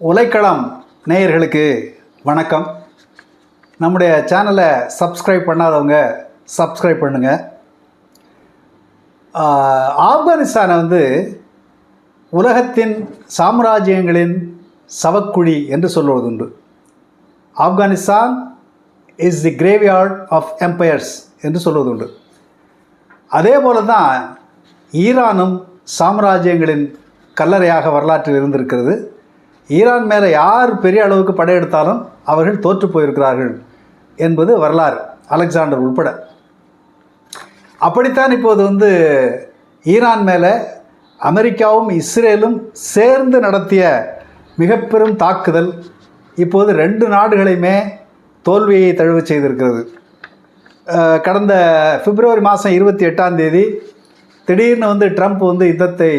உலைக்களம் நேயர்களுக்கு வணக்கம். நம்முடைய சேனலை சப்ஸ்கிரைப் பண்ணாதவங்க சப்ஸ்கிரைப் பண்ணுங்கள். ஆப்கானிஸ்தானை உலகத்தின் சாம்ராஜ்யங்களின் சவக்குழி என்று சொல்வதுண்டு. Afghanistan is the graveyard of empires என்று சொல்வதுண்டு. அதே போல தான் ஈரானும் சாம்ராஜ்யங்களின் கல்லறையாக வரலாற்றில் இருந்திருக்கிறது. ஈரான் மேலே யார் பெரிய அளவுக்கு படையெடுத்தாலும் அவர்கள் தோற்று போயிருக்கிறார்கள் என்பது வரலாறு, அலெக்சாண்டர் உட்பட. அப்படித்தான் இப்போது ஈரான் மேலே அமெரிக்காவும் இஸ்ரேலும் சேர்ந்து நடத்திய மிக பெரும் தாக்குதல் இப்போது 2 நாடுகளையுமே தோல்வியை தழுவ செய்திருக்கிறது. கடந்த பிப்ரவரி மாதம் 28ஆம் தேதி திடீர்னு ட்ரம்ப் யுத்தத்தை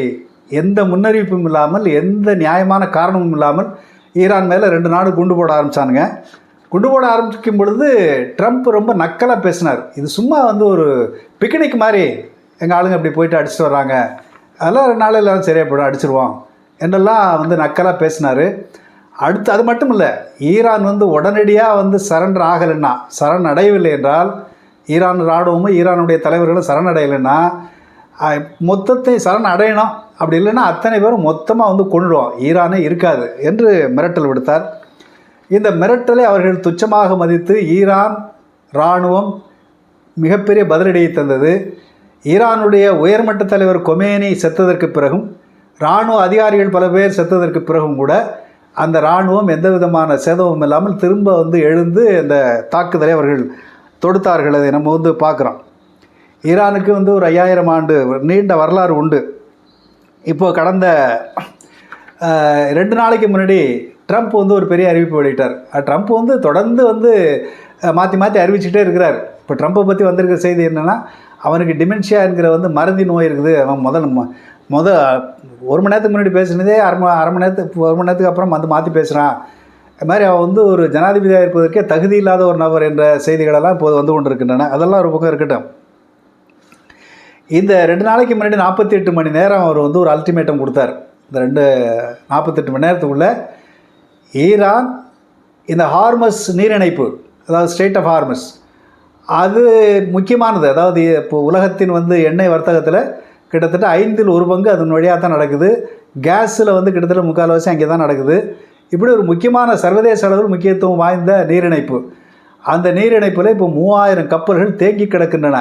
எந்த முன்னறிவிப்பும் இல்லாமல், எந்த நியாயமான காரணமும் இல்லாமல் ஈரான் மேலே 2 நாடு குண்டு போட ஆரம்பித்தானுங்க. குண்டு போட ஆரம்பிக்கும் பொழுது ட்ரம்ப் ரொம்ப நக்கலாக பேசினார். இது சும்மா ஒரு பிக்னிக் மாதிரி, எங்கள் ஆளுங்க அப்படி போயிட்டு அடிச்சுட்டு வர்றாங்க, அதெல்லாம் 2 நாள் எல்லோரும் சரியாக போய்டும், அடிச்சிருவோம் என்றெல்லாம் நக்கலாக பேசினார். அடுத்து அது மட்டும் இல்லை, ஈரான் உடனடியாக சரண்டர் ஆகலைன்னா, சரணடையவில்லை என்றால், ஈரான் இராணுவமும் ஈரானுடைய தலைவர்களும் சரணடையலைன்னா மொத்தத்தை சரணடையணும், அப்படி இல்லைன்னா அத்தனை பேரும் மொத்தமாக கொண்டுடுவோம், ஈரானே இருக்காது என்று மிரட்டல் விடுத்தார். இந்த மிரட்டலை அவர்கள் துச்சமாக மதித்து ஈரான் இராணுவம் மிகப்பெரிய பதிலடியை தந்தது. ஈரானுடைய உயர்மட்ட தலைவர் கொமேனி செத்ததற்கு பிறகும், இராணுவ அதிகாரிகள் பல பேர் செத்ததற்கு பிறகும் கூட அந்த இராணுவம் எந்த விதமான சேதமும் இல்லாமல் திரும்ப எழுந்து அந்த தாக்குதலை அவர்கள் தொடுத்தார்கள். அதை நம்ம பார்க்குறோம். ஈரானுக்கு ஒரு 5000 ஆண்டு நீண்ட வரலாறு உண்டு. இப்போது கடந்த 2 நாளைக்கு முன்னாடி ட்ரம்ப் ஒரு பெரிய அறிவிப்பு வெளியிட்டார். ட்ரம்ப் தொடர்ந்து மாற்றி மாற்றி அறிவிச்சுட்டே இருக்கிறார். இப்போ ட்ரம்ப்பை பற்றி வந்திருக்கிற செய்தி என்னென்னா, அவனுக்கு டிமென்ஷியா என்கிற மறதி நோய் இருக்குது. அவன் முதல் 1 மணி நேரத்துக்கு முன்னாடி பேசுனதே அரை மணி நேரத்துக்கு அப்புறம் மாற்றி பேசுகிறான். அது மாதிரி அவன் ஒரு ஜனாதிபதியாக இருப்பதற்கே தகுதி இல்லாத ஒரு நபர் என்ற செய்திகளெல்லாம் இப்போது கொண்டு இருக்கின்றன. அதெல்லாம் ஒரு பக்கம் இருக்கட்டும். இந்த 2 நாளைக்கு முன்னாடி 48 மணி நேரம் அவர் ஒரு அல்டிமேட்டம் கொடுத்தார். இந்த 48 மணி நேரத்துக்குள்ளே ஈரான் இந்த ஹார்மஸ் நீரிணைப்பு, அதாவது ஸ்ட்ரெய்ட் ஆஃப் ஹார்மஸ், அது முக்கியமானது. அதாவது இப்போ உலகத்தின் எண்ணெய் வர்த்தகத்தில் கிட்டத்தட்ட 5ல் 1 பங்கு அதன் வழியாக தான் நடக்குது. கேஸில் கிட்டத்தட்ட 3/4 அங்கே தான் நடக்குது. இப்படி ஒரு முக்கியமான சர்வதேச அளவில் முக்கியத்துவம் வாய்ந்த நீரிணைப்பு. அந்த நீரிணைப்பில் இப்போ 3000 கப்பல்கள் தேங்கி கிடக்கின்றன.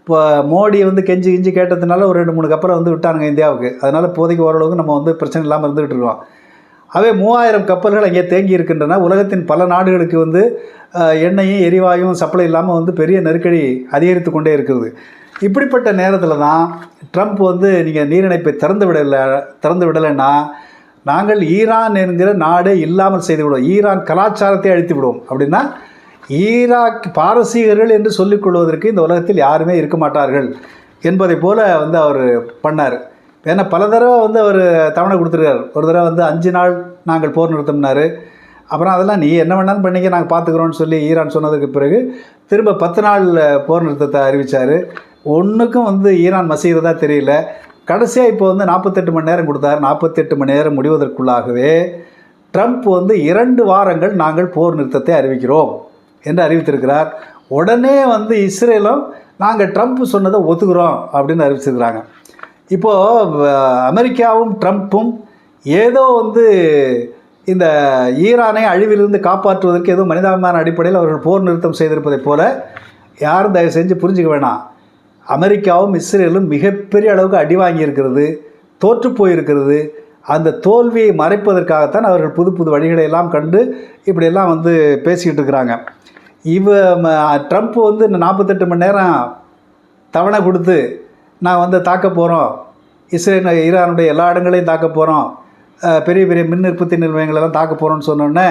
இப்போ மோடி கெஞ்சி கேட்டதுனால ஒரு 2-3 கப்பலை விட்டானுங்க இந்தியாவுக்கு. அதனால் இப்போதைக்கு ஓரளவுக்கு நம்ம பிரச்சனை இல்லாமல் இருந்துகிட்டு இருக்கோம். அவே 3000 கப்பல்கள் அங்கே தேங்கி இருக்கின்றன. உலகத்தின் பல நாடுகளுக்கு எண்ணெயும் எரிவாயும் சப்ளை இல்லாமல் பெரிய நெருக்கடி அதிகரித்து கொண்டே இருக்குது. இப்படிப்பட்ட நேரத்தில் தான் ட்ரம்ப் நீங்கள் நீரிணைப்பை திறந்து விடலைன்னா நாங்கள் ஈரான் என்கிற நாடே இல்லாமல் செய்து விடுவோம், ஈரான் கலாச்சாரத்தை அழித்து விடுவோம். அப்படின்னா ஈராக் பாரசீகர்கள் என்று சொல்லிக்கொள்வதற்கு இந்த உலகத்தில் யாருமே இருக்க மாட்டார்கள் என்பதை போல் அவர் பண்ணார். ஏன்னா பல தடவை அவர் தவணை கொடுத்துருக்கார். ஒரு தடவை 5 நாள் நாங்கள் போர் நிறுத்தம்னார். அப்புறம் அதெல்லாம் நீ என்ன வேணாலும் பண்ணிக்க, நாங்கள் பார்த்துக்குறோன்னு சொல்லி ஈரான் சொன்னதுக்கு பிறகு திரும்ப 10 நாள் போர் நிறுத்தத்தை அறிவித்தார். ஒன்றுக்கும் ஈரான் மசிகிறதா தெரியல. கடைசியாக இப்போ 48 மணி நேரம் கொடுத்தார். 48 மணி நேரம் முடிவதற்குள்ளாகவே ட்ரம்ப் 2 வாரங்கள் நாங்கள் போர் நிறுத்தத்தை அறிவிக்கிறோம் என்று அறிவித்திருக்கிறார். உடனே இஸ்ரேலும் நாங்கள் ட்ரம்ப் சொன்னதை ஒத்துக்கிறோம் அப்படின்னு அறிவிச்சிருக்கிறாங்க. இப்போது அமெரிக்காவும் ட்ரம்ப்பும் ஏதோ இந்த ஈரானை அழிவிலிருந்து காப்பாற்றுவதற்கு ஏதோ மனிதாபிமான அடிப்படையில் அவர்கள் போர் நிறுத்தம் செய்திருப்பதைப் போல யாரும் தயவு செஞ்சு புரிஞ்சுக்க வேணாம். அமெரிக்காவும் இஸ்ரேலும் மிகப்பெரிய அளவுக்கு அடி வாங்கியிருக்கிறது, தோற்று போயிருக்கிறது. அந்த தோல்வியை மறைப்பதற்காகத்தான் அவர்கள் புது புது வழிகளை எல்லாம் கண்டு இப்படியெல்லாம் பேசிக்கிட்டு இருக்கிறாங்க. ட்ரம்ப் இந்த 48 மணி நேரம் தவணை கொடுத்து நான் தாக்க போகிறோம், ஈரானுடைய எல்லா இடங்களையும் தாக்க போகிறோம், பெரிய பெரிய மின் உற்பத்தி நிலையங்களெல்லாம் தாக்க போகிறோன்னு சொன்னோன்னே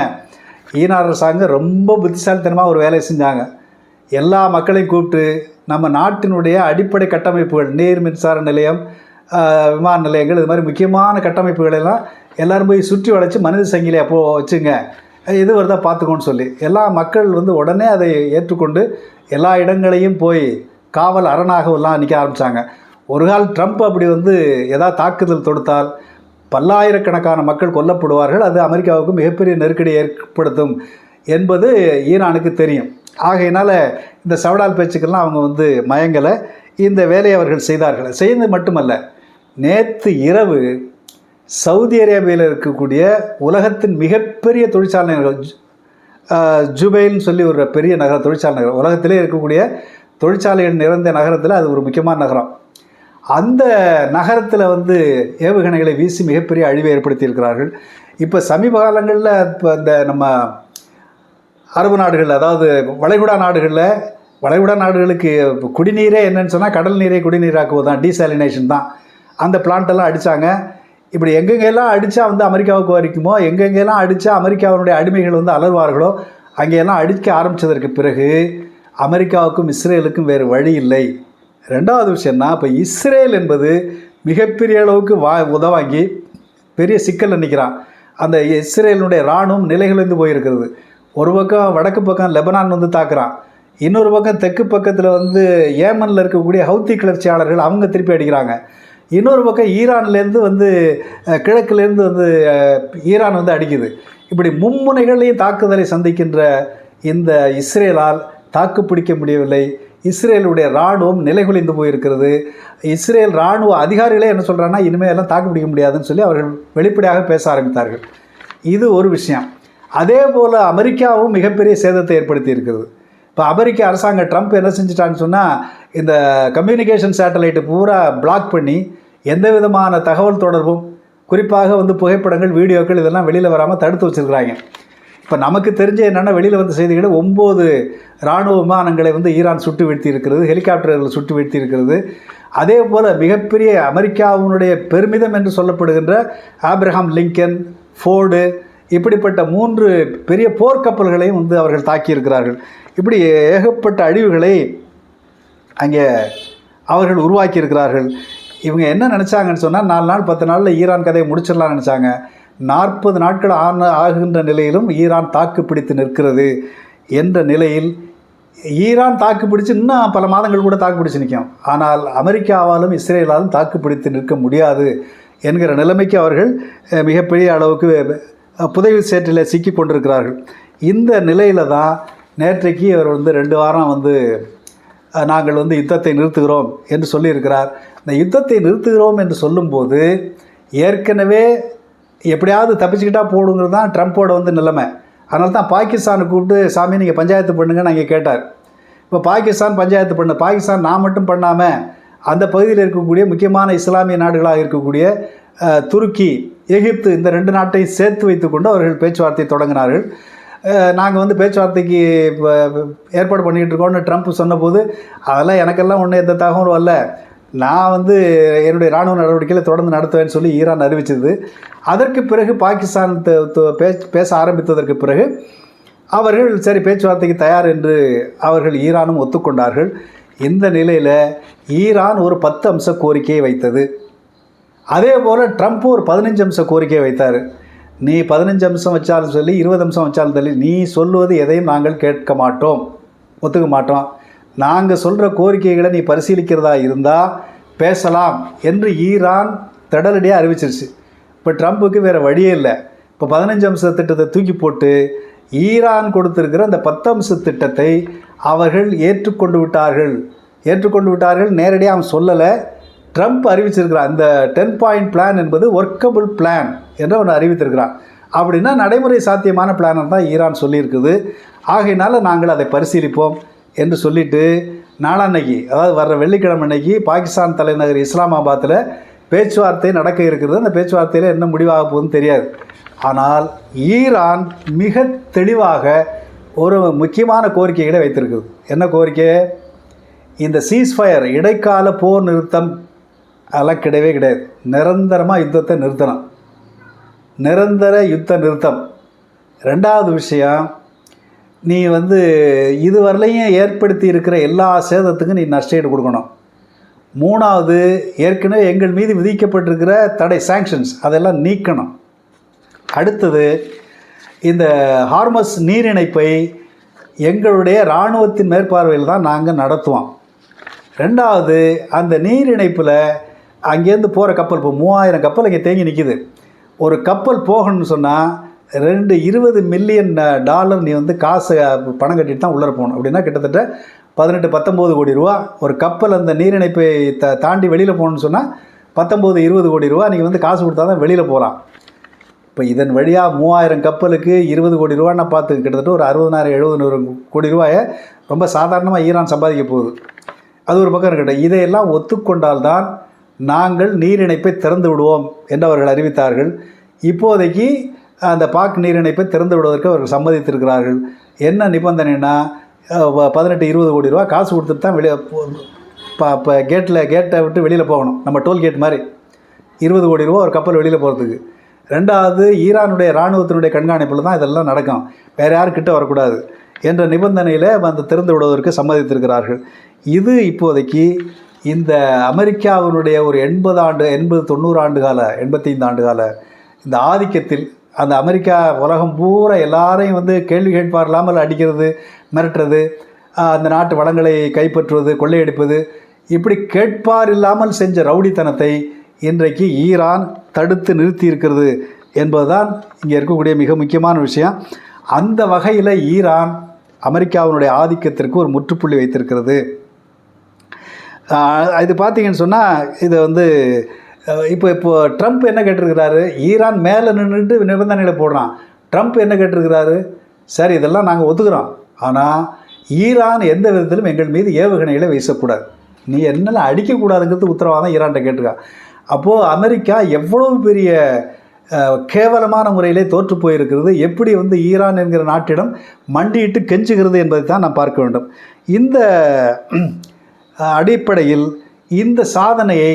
ஈரான் அரசாங்கம் ரொம்ப புத்திசாலித்தனமாக ஒரு வேலையை செஞ்சாங்க. எல்லா மக்களையும் கூப்பிட்டு நம்ம நாட்டினுடைய அடிப்படை கட்டமைப்புகள், நீர் மின்சார நிலையம், விமான நிலையங்கள், இது மாதிரி முக்கியமான கட்டமைப்புகளெல்லாம் எல்லோரும் போய் சுற்றி வளைச்சி மனித சங்கிலி அப்போது வச்சுங்க, இது வருதா பார்த்துக்கோன்னு சொல்லி எல்லா மக்கள் உடனே அதை ஏற்றுக்கொண்டு எல்லா இடங்களையும் போய் காவல் அரணாக எல்லாம் நிற்க ஆரம்பித்தாங்க. ஒரு கால் ட்ரம்ப் அப்படி ஏதாவது தாக்குதல் தொடுத்தால் பல்லாயிரக்கணக்கான மக்கள் கொல்லப்படுவார்கள், அது அமெரிக்காவுக்கு மிகப்பெரிய நெருக்கடி ஏற்படுத்தும் என்பது ஈரானுக்கு தெரியும். ஆகையினால் இந்த சவடால் பேச்சுக்கெல்லாம் அவங்க வந்து மயங்கலை, இந்த வேலையை அவர்கள் செய்தார்கள். செய்தது மட்டுமல்ல, நேற்று இரவு சவுதி அரேபியாவில் இருக்கக்கூடிய உலகத்தின் மிகப்பெரிய தொழிற்சாலை நகரம் ஜுபைல்னு சொல்லி ஒரு பெரிய நகரம், தொழிற்சாலை நகரம், உலகத்திலே இருக்கக்கூடிய தொழிற்சாலைகள் நிறைந்த நகரத்தில் அது ஒரு முக்கியமான நகரம். அந்த நகரத்தில் வந்து ஏவுகணைகளை வீசி மிகப்பெரிய அழிவை ஏற்படுத்தியிருக்கிறார்கள். இப்போ சமீப காலங்களில் இப்போ இந்த நம்ம அரபு நாடுகள், அதாவது வளைகுடா நாடுகளுக்கு குடிநீரே என்னன்னு சொன்னால் கடல் நீரை குடிநீராக்குவது தான், டீசாலினேஷன் தான். அந்த பிளான்ட்டெல்லாம் அடித்தாங்க. இப்படி எங்கெங்கெல்லாம் அடித்தா வந்து அமெரிக்காவுக்கு வரைக்குமோ, எங்கெங்கெல்லாம் அடித்தா அமெரிக்காவினுடைய அடிமைகள் வந்து அலர்வார்களோ அங்கெல்லாம் அடிக்க ஆரம்பித்ததற்கு பிறகு அமெரிக்காவுக்கும் இஸ்ரேலுக்கும் வேறு வழி இல்லை. ரெண்டாவது விஷயம்னா, இப்போ இஸ்ரேல் என்பது மிகப்பெரிய அளவுக்கு உதவாங்கி பெரிய சிக்கல் நிற்கிறான். அந்த இஸ்ரேலினுடைய இராணுவம் நிலைகுலைந்து போயிருக்கிறது. ஒரு பக்கம் வடக்கு பக்கம் லெபனான் வந்து தாக்குறான், இன்னொரு பக்கம் தெற்கு பக்கத்தில் வந்து ஏமனில் இருக்கக்கூடிய ஹவுத்தி கிளர்ச்சியாளர்கள் அவங்க திருப்பி அடிக்கிறாங்க, இன்னொரு பக்கம் ஈரான்லேருந்து வந்து கிழக்குலேருந்து வந்து ஈரான் வந்து அடிக்குது. இப்படி மும்முனைகளையும் தாக்குதலை சந்திக்கின்ற இந்த இஸ்ரேலால் தாக்கு பிடிக்க முடியவில்லை. இஸ்ரேலுடைய இராணுவம் நிலைகுலைந்து போயிருக்கிறது. இஸ்ரேல் இராணுவ அதிகாரிகளே என்ன சொல்கிறாங்கன்னா, இனிமேல் எல்லாம் தாக்கு பிடிக்க முடியாதுன்னு சொல்லி அவர்கள் வெளிப்படையாக பேச ஆரம்பித்தார்கள். இது ஒரு விஷயம். அதே போல் அமெரிக்காவும் மிகப்பெரிய சேதத்தை ஏற்படுத்தி இருக்கிறது. இப்போ அமெரிக்க அரசாங்கம் ட்ரம்ப் என்ன செஞ்சிட்டான்னு சொன்னால், இந்த கம்யூனிகேஷன் சேட்டலைட்டு பூரா பிளாக் பண்ணி எந்த விதமான தகவல் தொடர்பும், குறிப்பாக வந்து புகைப்படங்கள், வீடியோக்கள் இதெல்லாம் வெளியில் வராமல் தடுத்து வச்சுருக்கிறாங்க. இப்போ நமக்கு தெரிஞ்ச என்னென்னா, வெளியில் வந்த செய்திகள் 9 இராணுவ விமானங்களை வந்து ஈரான் சுட்டு வீழ்த்தி இருக்கிறது, ஹெலிகாப்டர்களை சுட்டு வீழ்த்தி இருக்கிறது. அதே போல் மிகப்பெரிய அமெரிக்காவினுடைய பெருமிதம் என்று சொல்லப்படுகின்ற ஆப்ரஹாம் லிங்கன், ஃபோர்டு, இப்படிப்பட்ட 3 பெரிய போர்க்கப்பல்களையும் வந்து அவர்கள் தாக்கியிருக்கிறார்கள். இப்படி ஏகப்பட்ட அழிவுகளை அங்கே அவர்கள் உருவாக்கியிருக்கிறார்கள். இவங்க என்ன நினச்சாங்கன்னு சொன்னால், 4 நாள் 10 நாளில் ஈரான் கதையை முடிச்சிடலாம்னு நினச்சாங்க. 40 நாட்கள் ஆகுகின்ற நிலையிலும் ஈரான் தாக்கு பிடித்து நிற்கிறது என்ற நிலையில், ஈரான் தாக்கு பிடிச்சு இன்னும் பல மாதங்கள் கூட தாக்கு பிடிச்சு நிற்கும். ஆனால் அமெரிக்காவாலும் இஸ்ரேலாலும் தாக்கு பிடித்து நிற்க முடியாது என்கிற நிலைமைக்கு அவர்கள் மிகப்பெரிய அளவுக்கு புதைவு சேற்றில் சிக்கி கொண்டிருக்கிறார்கள். இந்த நிலையில் தான் நேற்றைக்கு அவர் வந்து 2 வாரம் வந்து நாங்கள் வந்து யுத்தத்தை நிறுத்துகிறோம் என்று சொல்லியிருக்கிறார். இந்த யுத்தத்தை நிறுத்துகிறோம் என்று சொல்லும்போது ஏற்கனவே எப்படியாவது தப்பிச்சுக்கிட்டால் போடுங்கிறது தான் ட்ரம்ப்போட வந்து நிலைமை. அதனால தான் பாகிஸ்தானை கூப்பிட்டு, சாமி நீங்கள் பஞ்சாயத்து பண்ணுங்கன்னு அங்கே கேட்டார். இப்போ பாகிஸ்தான் பஞ்சாயத்து பண்ண, பாகிஸ்தான் நான் மட்டும் பண்ணாமல் அந்த பகுதியில் இருக்கக்கூடிய முக்கியமான இஸ்லாமிய நாடுகளாக இருக்கக்கூடிய துருக்கி, எகிப்து, இந்த 2 நாட்டையும் சேர்த்து வைத்துக்கொண்டு அவர்கள் பேச்சுவார்த்தை தொடங்கினார்கள். நாங்கள் வந்து பேச்சுவார்த்தைக்கு ஏற்பாடு பண்ணிக்கிட்டு இருக்கோம்னு ட்ரம்ப் சொன்னபோது, அதெல்லாம் எனக்கெல்லாம் ஒன்றும் எந்த தகவலும் வரல, நான் வந்து என்னுடைய இராணுவ நடவடிக்கைகளை தொடர்ந்து நடத்துவேன்னு சொல்லி ஈரான் அறிவித்தது. அதற்கு பிறகு பாகிஸ்தான் பேச ஆரம்பித்ததற்கு பிறகு அவர்கள் சரி பேச்சுவார்த்தைக்கு தயார் என்று அவர்கள் ஈரானும் ஒத்துக்கொண்டார்கள். இந்த நிலையில் ஈரான் ஒரு 10 அம்ச கோரிக்கையை வைத்தது. அதே போல் ட்ரம்ப் ஒரு 15 அம்ச கோரிக்கையை வைத்தார். நீ 15 அம்சம் வச்சாலும் சொல்லி 20 அம்சம் வச்சாலும் சொல்லி, நீ சொல்லுவது எதையும் நாங்கள் கேட்க மாட்டோம், ஒத்துக்க மாட்டோம். நாங்கள் சொல்கிற கோரிக்கைகளை நீ பரிசீலிக்கிறதா இருந்தால் பேசலாம் என்று ஈரான் தடலடியாக அறிவிச்சிருச்சு. இப்போ ட்ரம்ப்புக்கு வேறு வழியே இல்லை. இப்போ 15 அம்ச திட்டத்தை தூக்கி போட்டு ஈரான் கொடுத்திருக்கிற அந்த 10 அம்ச திட்டத்தை அவர்கள் ஏற்றுக்கொண்டு விட்டார்கள். நேரடியாக அவன் சொல்லலை, ட்ரம்ப் அறிவிச்சிருக்கிறான். அந்த 10 பாயிண்ட் பிளான் என்பது ஒர்க்கபிள் பிளான் என்று அவன் அறிவித்திருக்கிறான். அப்படின்னா நடைமுறை சாத்தியமான பிளான் தான் ஈரான் சொல்லியிருக்குது. ஆகையினால நாங்கள் அதை பரிசீலிப்போம் என்று சொல்லிவிட்டு, நாளான்னைக்கு, அதாவது வர்ற வெள்ளிக்கிழமை அன்னைக்கு பாகிஸ்தான் தலைநகர் இஸ்லாமாபாத்தில் பேச்சுவார்த்தை நடக்க இருக்கிறது. அந்த பேச்சுவார்த்தையில் என்ன முடிவாக போகுதுன்னு தெரியாது. ஆனால் ஈரான் மிக தெளிவாக ஒரு முக்கியமான கோரிக்கைகளை வைத்திருக்குது. என்ன கோரிக்கை? இந்த சீஸ்ஃபயர், இடைக்கால போர் நிறுத்தம் அதெல்லாம் கிடையாது. நிரந்தரமாக யுத்தத்தை நிறுத்தணும், நிரந்தர யுத்த நிறுத்தம். ரெண்டாவது விஷயம், நீ வந்து இதுவரையிலையும் ஏற்படுத்தி இருக்கிற எல்லா சேதத்துக்கும் நீ நஷ்டஈடு கொடுக்கணும். மூணாவது, ஏற்கனவே எங்கள் மீது விதிக்கப்பட்டிருக்கிற தடை, சாங்ஷன்ஸ், அதெல்லாம் நீக்கணும். அடுத்தது, இந்த ஹார்மஸ் நீரிணைப்பை எங்களுடைய இராணுவத்தின் மேற்பார்வையில் தான் நாங்கள் நடத்துவோம். ரெண்டாவது, அந்த நீரிணைப்பில் அங்கேருந்து போகிற கப்பல், இப்போ 3000 கப்பல் இங்கே தேங்கி நிற்கிது. ஒரு கப்பல் போகணும்னு சொன்னால் 20 மில்லியன் டாலர் நீ வந்து காசு பணம் கட்டிட்டு தான் உள்ளே போகணும். அப்படின்னா கிட்டத்தட்ட 18-19 கோடி ரூபா. ஒரு கப்பல் அந்த நீரிணைப்பை தாண்டி வெளியில் போகணுன்னு சொன்னால் 19-20 கோடி ரூபா நீங்கள் வந்து காசு கொடுத்தா தான் வெளியில் போகலாம். இப்போ இதன் வழியாக 3000 கப்பலுக்கு 20 கோடி ரூபான்னா பார்த்து கிட்டத்தட்ட ஒரு 60,000-70,000 கோடி ரூபாயை ரொம்ப சாதாரணமாக ஈரான் சம்பாதிக்க போகுது. அது ஒரு பக்கம் இருக்கட்டும். இதையெல்லாம் ஒத்துக்கொண்டால்தான் நாங்கள் நீரிணைப்பை திறந்து விடுவோம் என்று அவர்கள் அறிவித்தார்கள். இப்போதைக்கு அந்த பாக் நீரிணைப்பை திறந்து விடுவதற்கு அவர்கள் சம்மதித்திருக்கிறார்கள். என்ன நிபந்தனைனா 18-20 கோடி ரூபா காசு கொடுத்துட்டு தான் வெளியே இப்போ கேட்டை விட்டு வெளியில் போகணும். நம்ம டோல்கேட் மாதிரி 20 கோடி ரூபா ஒரு கப்பல் வெளியில் போகிறதுக்கு. ரெண்டாவது, ஈரானுடைய இராணுவத்தினுடைய கண்காணிப்பில் தான் இதெல்லாம் நடக்கும், வேறு யாருக்கிட்ட வரக்கூடாது என்ற நிபந்தனையில் வந்து திறந்து விடுவதற்கு சம்மதித்திருக்கிறார்கள். இது இப்போதைக்கு இந்த அமெரிக்காவினுடைய ஒரு 80-90 ஆண்டு கால 85 ஆண்டு கால இந்த ஆதிக்கத்தில் அந்த அமெரிக்கா உலகம் பூரா எல்லாரையும் வந்து கேள்வி கேட்பார் இல்லாமல் அடிக்கிறது, மிரட்டுறது, அந்த நாட்டு வளங்களை கைப்பற்றுவது, கொள்ளையடிப்பது, இப்படி கேட்பார் இல்லாமல் செஞ்ச ரவுடித்தனத்தை இன்றைக்கு ஈரான் தடுத்து நிறுத்தி இருக்கிறது என்பதுதான் இங்கே இருக்கக்கூடிய மிக முக்கியமான விஷயம். அந்த வகையில் ஈரான் அமெரிக்காவினுடைய ஆதிக்கத்திற்கு ஒரு முற்றுப்புள்ளி வைத்திருக்கிறது. இது பார்த்தீங்கன்னு சொன்னால் இது வந்து இப்போ ட்ரம்ப் என்ன கேட்டிருக்கிறாரு, ஈரான் மேலே நின்றுட்டு நிபந்தனைகளை போடுறான். ட்ரம்ப் என்ன கேட்டிருக்கிறாரு, சரி இதெல்லாம் நாங்கள் ஒத்துக்கிறோம், ஆனால் ஈரான் எந்த விதத்திலும் எங்கள் மீது ஏவுகணைகளை வீசக்கூடாது, நீ என்னெல்லாம் அடிக்கக்கூடாதுங்கிறது உத்தரவாதம் ஈரான்கிட்ட கேட்டிருக்கான். அப்போது அமெரிக்கா எவ்வளவு பெரிய கேவலமான முறையிலே தோற்று போயிருக்கிறது, எப்படி வந்து ஈரான் என்கிற நாட்டிடம் மண்டியிட்டு கெஞ்சுகிறது என்பதை தான் நாம் பார்க்க வேண்டும். இந்த அடிப்படையில் இந்த சாதனையை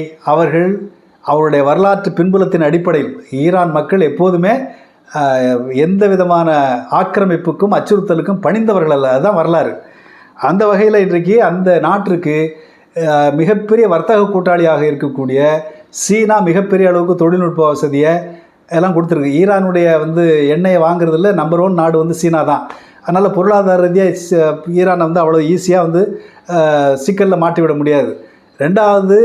அவருடைய வரலாற்று பின்புலத்தின் அடிப்படையில் ஈரான் மக்கள் எப்போதுமே எந்த விதமான ஆக்கிரமிப்புக்கும் அச்சுறுத்தலுக்கும் பணிந்தவர்கள் அல்ல, அதுதான் வரலாறு. அந்த வகையில் இன்றைக்கு அந்த நாட்டிற்கு மிகப்பெரிய வர்த்தக கூட்டாளியாக இருக்கக்கூடிய சீனா மிகப்பெரிய அளவுக்கு தொழில்நுட்ப வசதியை எல்லாம் கொடுத்துருக்கு. ஈரானுடைய வந்து எண்ணெயை வாங்குறதுல நம்பர் 1 நாடு வந்து சீனா தான். அதனால் பொருளாதார ரீதியாக ஈரானை வந்து அவ்வளோ ஈஸியாக வந்து சிக்கலில் மாட்டிவிட முடியாது. ரெண்டாவது,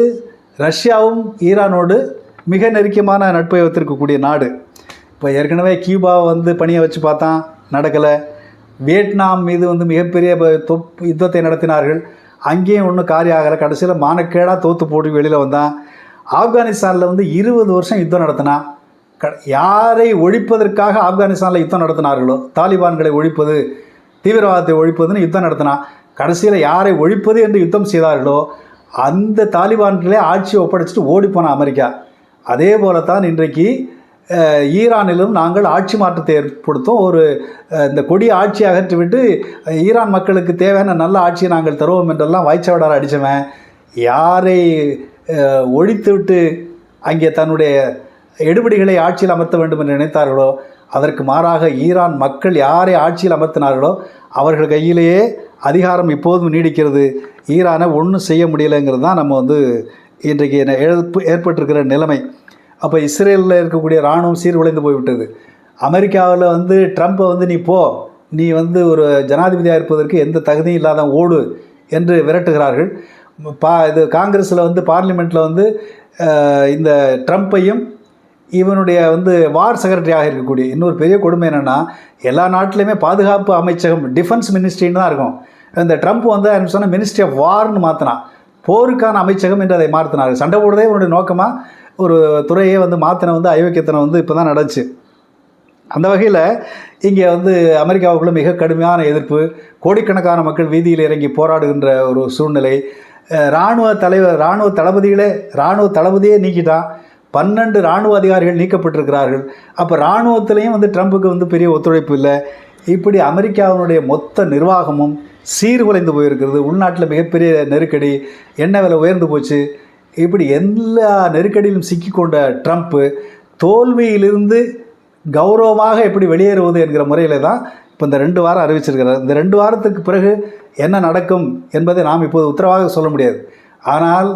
ரஷ்யாவும் ஈரானோடு மிக நெருக்கமான நட்பை வைத்திருக்கக்கூடிய நாடு. இப்போ ஏற்கனவே கியூபாவை வந்து பணியை வச்சு பார்த்தா நடக்கலை. வியட்நாம் மீது வந்து மிகப்பெரிய யுத்தத்தை நடத்தினார்கள், அங்கேயும் ஒன்றும் காரியம் ஆகலை. கடைசியில் மானக்கேடாக தோற்று போட்டு வெளியில் வந்தான். ஆப்கானிஸ்தானில் வந்து 20 வருஷம் யுத்தம் நடத்தினான். யாரை ஒழிப்பதற்காக ஆப்கானிஸ்தானில் யுத்தம் நடத்தினார்களோ, தாலிபான்களை ஒழிப்பது, தீவிரவாதத்தை ஒழிப்பதுன்னு யுத்தம் நடத்தினான். கடைசியில் யாரை ஒழிப்பது என்று யுத்தம் செய்தார்களோ அந்த தாலிபான்களே ஆட்சியை ஒப்படைச்சிட்டு ஓடிப்போன அமெரிக்கா. அதே போலத்தான் இன்றைக்கு ஈரானிலும் நாங்கள் ஆட்சி மாற்றத்தை ஏற்படுத்தும், இந்த கொடிய ஆட்சியை அகற்றிவிட்டு ஈரான் மக்களுக்கு தேவையான நல்ல ஆட்சியை நாங்கள் தருவோம் என்றெல்லாம் வாய்ச்சவடார் அடித்தவன் யாரை ஒழித்துவிட்டு அங்கே தன்னுடைய எடுபடிகளை ஆட்சியில் அமர்த்த வேண்டும் என்று நினைத்தார்களோ அதற்கு மாறாக ஈரான் மக்கள் யாரை ஆட்சியில் அமர்த்தினார்களோ அவர்கள் கையிலேயே அதிகாரம் இப்போதும் நீடிக்கிறது. ஈரானை ஒன்றும் செய்ய முடியலைங்கிறது தான் நம்ம வந்து இன்றைக்கு ஏற்பட்டிருக்கிற நிலைமை. அப்போ இஸ்ரேலில் இருக்கக்கூடிய இராணுவம் சீர்குலைந்து போய்விட்டது. அமெரிக்காவில் வந்து ட்ரம்ப்பை வந்து நீ வந்து ஒரு ஜனாதிபதியாக இருப்பதற்கு எந்த தகுதியும் இல்லாத ஓடு என்று விரட்டுகிறார்கள். இது காங்கிரஸில் வந்து பார்லிமெண்ட்டில் வந்து இந்த ட்ரம்ப்பையும் இவனுடைய வந்து வார் செக்ரட்டரியாக இருக்கக்கூடிய இன்னொரு பெரிய கொடுமை என்னென்னா, எல்லா நாட்டிலையுமே பாதுகாப்பு அமைச்சகம் டிஃபென்ஸ் மினிஸ்ட்ரின்னு தான் இருக்கும். இந்த ட்ரம்ப் வந்து என்ன சொன்னால் மினிஸ்ட்ரி ஆஃப் வார்னு மாற்றினான், போருக்கான அமைச்சகம் என்று அதை மாற்றினார். சண்டை போடுறதே இவனுடைய நோக்கமாக ஒரு துறையே வந்து மாற்றின வந்து அயோக்கியத்தனம் வந்து இப்போ தான் நடந்துச்சு. அந்த வகையில் இங்கே வந்து அமெரிக்காவுக்குள்ள மிக கடுமையான எதிர்ப்பு, கோடிக்கணக்கான மக்கள் வீதியில் இறங்கி போராடுகின்ற ஒரு சூழ்நிலை. இராணுவ தளபதியே நீக்கிட்டான், 12 இராணுவ அதிகாரிகள் நீக்கப்பட்டிருக்கிறார்கள். அப்போ இராணுவத்திலையும் வந்து ட்ரம்புக்கு வந்து பெரிய ஒத்துழைப்பு இல்லை. இப்படி அமெரிக்காவினுடைய மொத்த நிர்வாகமும் சீர்குலைந்து போயிருக்கிறது. உள்நாட்டில் மிகப்பெரிய நெருக்கடி, எண்ணெய் விலை உயர்ந்து போச்சு. இப்படி எல்லா நெருக்கடியிலும் சிக்கிக்கொண்ட ட்ரம்ப்பு தோல்வியிலிருந்து கௌரவமாக எப்படி வெளியேறுவது என்கிற முறையில் தான் இப்போ இந்த 2 வாரம் அறிவிச்சிருக்கிறார். இந்த 2 வாரத்துக்கு பிறகு என்ன நடக்கும் என்பதை நாம் இப்போது உத்தரவாக சொல்ல முடியாது. ஆனால்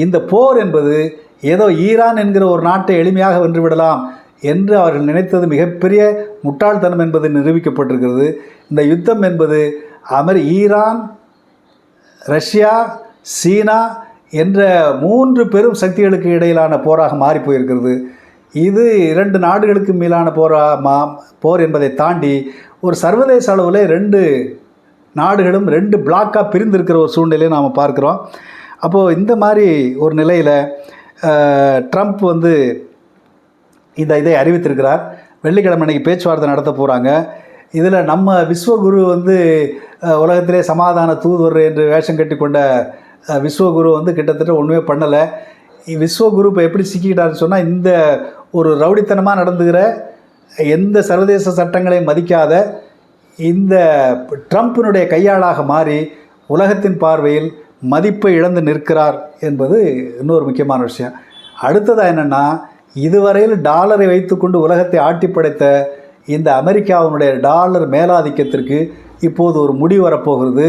இந்த போர் என்பது ஏதோ ஈரான் என்கிற ஒரு நாட்டை எளிமையாக வென்றுவிடலாம் என்று அவர்கள் நினைத்தது மிகப்பெரிய முட்டாள்தனம் என்பது நிரூபிக்கப்பட்டிருக்கிறது. இந்த யுத்தம் என்பது ஈரான், ரஷ்யா, சீனா என்ற 3 பெரும் சக்திகளுக்கு இடையிலான போராக மாறி போயிருக்கிறது. இது 2 நாடுகளுக்கு மேலான போர் என்பதை தாண்டி ஒரு சர்வதேச அளவில் 2 நாடுகளும் 2 பிளாக்காக பிரிந்திருக்கிற ஒரு சூழ்நிலையை நாம் பார்க்குறோம். அப்போது இந்த மாதிரி ஒரு நிலையில் ட்ரம்ப் வந்து இதை அறிவித்திருக்கிறார். வெள்ளிக்கிழமை அன்றைக்கி பேச்சுவார்த்தை நடத்த போகிறாங்க. இதில் நம்ம விஸ்வகுரு வந்து உலகத்திலே சமாதான தூதுவர் என்று வேஷம் கட்டி கொண்ட விஸ்வகுரு வந்து கிட்டத்தட்ட ஒன்றுமே பண்ணலை. விஸ்வகுரு இப்போ எப்படி சிக்கிக்கிட்டாருன்னு சொன்னால், இந்த ஒரு ரவுடித்தனமாக நடந்துகிற எந்த சர்வதேச சட்டங்களையும் மதிக்காத இந்த ட்ரம்ப்பினுடைய கையாளாக மாறி உலகத்தின் பார்வையில் மதிப்பை இழந்து நிற்கிறார் என்பது இன்னொரு முக்கியமான விஷயம். அடுத்ததாக என்னென்னா, இதுவரையில் டாலரை வைத்துக்கொண்டு உலகத்தை ஆட்டி படைத்த இந்த அமெரிக்காவினுடைய டாலர் மேலாதிக்கத்திற்கு இப்போது ஒரு முடிவு வரப்போகிறது.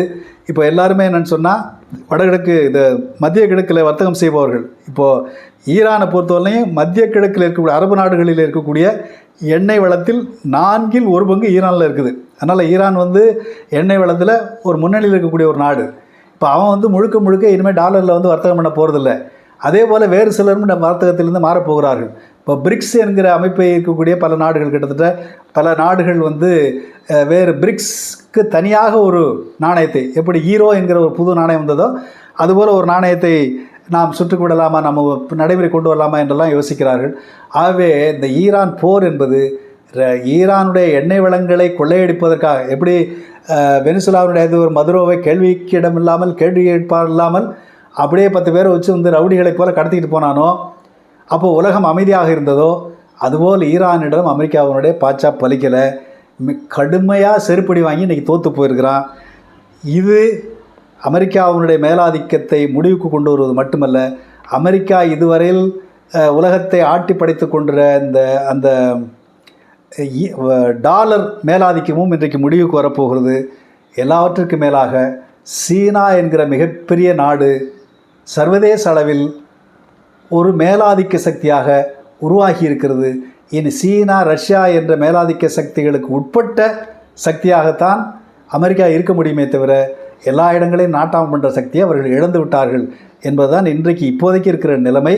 இப்போ எல்லாருமே என்னென்னு சொன்னால், வடகிழக்கு இந்த மத்திய கிழக்கில் வர்த்தகம் செய்பவர்கள் இப்போது ஈரானை பொறுத்தவரையும் மத்திய கிழக்கில் இருக்கக்கூடிய அரபு நாடுகளில் இருக்கக்கூடிய எண்ணெய் வளத்தில் 4/4 பங்கு ஈரானில் இருக்குது. அதனால் ஈரான் வந்து எண்ணெய் வளத்தில் ஒரு முன்னணியில் இருக்கக்கூடிய ஒரு நாடு. இப்போ அவன் வந்து முழுக்க இனிமேல் டாலரில் வந்து வர்த்தகம் பண்ண போகிறதில்ல. அதே போல் வேறு சிலரும் நம்ம வர்த்தகத்திலிருந்து மாறப்போகிறார்கள். இப்போ பிரிக்ஸ் என்கிற அமைப்பை இருக்கக்கூடிய பல நாடுகள், கிட்டத்தட்ட பல நாடுகள் வந்து வேறு பிரிக்ஸ்க்கு தனியாக ஒரு நாணயத்தை, எப்படி ஈரோ என்கிற ஒரு புது நாணயம் வந்ததோ அதுபோல் ஒரு நாணயத்தை நாம் சுட்டுக்கு விடலாமா, நம்ம நடைமுறை கொண்டு வரலாமா என்றெல்லாம் யோசிக்கிறார்கள். ஆகவே இந்த ஈரான் போர் என்பது ஈரானுடைய எண்ணெய் வளங்களை கொள்ளையடிப்பதற்காக, எப்படி வெனிசுலாவுடைய அதிபர் மதுரோவை கேள்விக்கு இடமில்லாமல் கேள்வி கேட்பார் இல்லாமல் அப்படியே 10 பேரை வச்சு வந்து ரவுடிகளைப் போல கடத்திக்கிட்டு போனானோ, அப்போது உலகம் அமைதியாக இருந்ததோ, அதுபோல் ஈரானிடம் அமெரிக்காவினுடைய பாச்சா பலிக்கலை. கடுமையாக செருப்படி வாங்கி இன்றைக்கி தோற்று போயிருக்கிறான். இது அமெரிக்காவினுடைய மேலாதிக்கத்தை முடிவுக்கு கொண்டு வருவது மட்டுமல்ல, அமெரிக்கா இதுவரையில் உலகத்தை ஆட்டி படைத்து கொண்டிருந்த அந்த டாலர் மேலாதிக்கமும் இன்றைக்கு முடிவுக்கு வரப்போகிறது. எல்லாவற்றுக்கும் மேலாக சீனா என்கிற மிகப்பெரிய நாடு சர்வதேச அளவில் ஒரு மேலாதிக்க சக்தியாக உருவாகி இருக்கிறது. இனி சீனா, ரஷ்யா என்ற மேலாதிக்க சக்திகளுக்கு உட்பட்ட சக்தியாகத்தான் அமெரிக்கா இருக்க முடியுமே தவிர எல்லா இடங்களையும் நாட்டாமல் பண்ணுற சக்தியை அவர்கள் இழந்து விட்டார்கள் என்பதுதான் இன்றைக்கு இப்போதைக்கு இருக்கிற நிலைமை.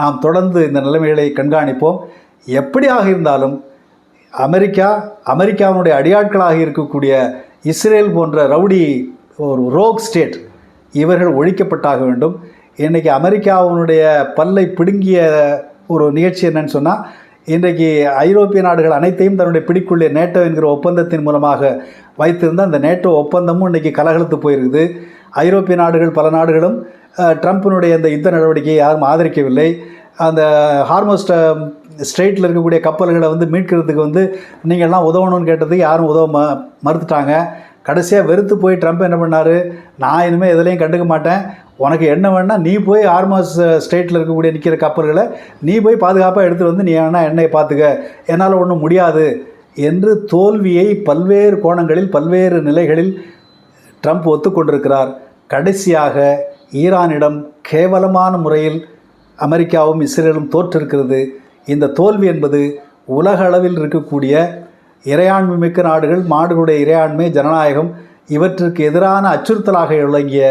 நாம் தொடர்ந்து இந்த நிலைமைகளை கண்காணிப்போம். எப்படியாக இருந்தாலும் அமெரிக்காவினுடைய அடியாட்களாக இருக்கக்கூடிய இஸ்ரேல் போன்ற ரவுடி ஒரு ரோக் ஸ்டேட் இவர்கள் ஒழிக்கப்பட்டாக வேண்டும். இன்றைக்கி அமெரிக்காவினுடைய பல்லை பிடுங்கிய ஒரு நிகழ்ச்சி என்னன்னு சொன்னால், இன்றைக்கு ஐரோப்பிய நாடுகள் அனைத்தையும் தன்னுடைய பிடிக்குள்ளே நேட்டோ என்கிற ஒப்பந்தத்தின் மூலமாக வைத்திருந்த அந்த நேட்டோ ஒப்பந்தமும் இன்றைக்கி கலகலத்து போயிருக்குது. ஐரோப்பிய நாடுகள் பல நாடுகளும் ட்ரம்ப்பினுடைய அந்த யுத்த நடவடிக்கையை யாரும் ஆதரிக்கவில்லை. அந்த ஹார்மோஸ் ஸ்ட்ரெயிட்டில் இருக்கக்கூடிய கப்பல்களை வந்து மீட்கிறதுக்கு வந்து நீங்கள்லாம் உதவணும்னு கேட்டதுக்கு யாரும் உதவ மறுத்துட்டாங்க. கடைசியாக வெறுத்து போய் ட்ரம்ப் என்ன பண்ணார், நான் இனிமேல் எதுலேயும் கண்டுக்க மாட்டேன், உனக்கு என்ன வேணால் நீ போய் ஹார்மோஸ் ஸ்ட்ரெயிட்டில் இருக்கக்கூடிய நிற்கிற கப்பல்களை நீ போய் பாதுகாப்பாக எடுத்துகிட்டு வந்து நீ வேணால் எண்ணெயை பார்த்துக்க, என்னால் ஒன்றும் முடியாது என்று தோல்வியை பல்வேறு கோணங்களில் பல்வேறு நிலைகளில் ட்ரம்ப் ஒத்துக்கொண்டிருக்கிறார். கடைசியாக ஈரானிடம் கேவலமான முறையில் அமெரிக்காவும் இஸ்ரேலும் தோற்றிருக்கிறது. இந்த தோல்வி என்பது உலக அளவில் இருக்கக்கூடிய இறையாண்மை மிக்க நாடுகளுடைய இறையாண்மை, ஜனநாயகம் இவற்றுக்கு எதிரான அச்சுறுத்தலாக விளங்கிய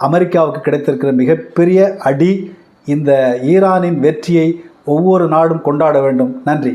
அமெரிக்காவுக்கு கிடைத்திருக்கிற மிகப்பெரிய அடி. இந்த ஈரானின் வெற்றியை ஒவ்வொரு நாடும் கொண்டாட வேண்டும். நன்றி.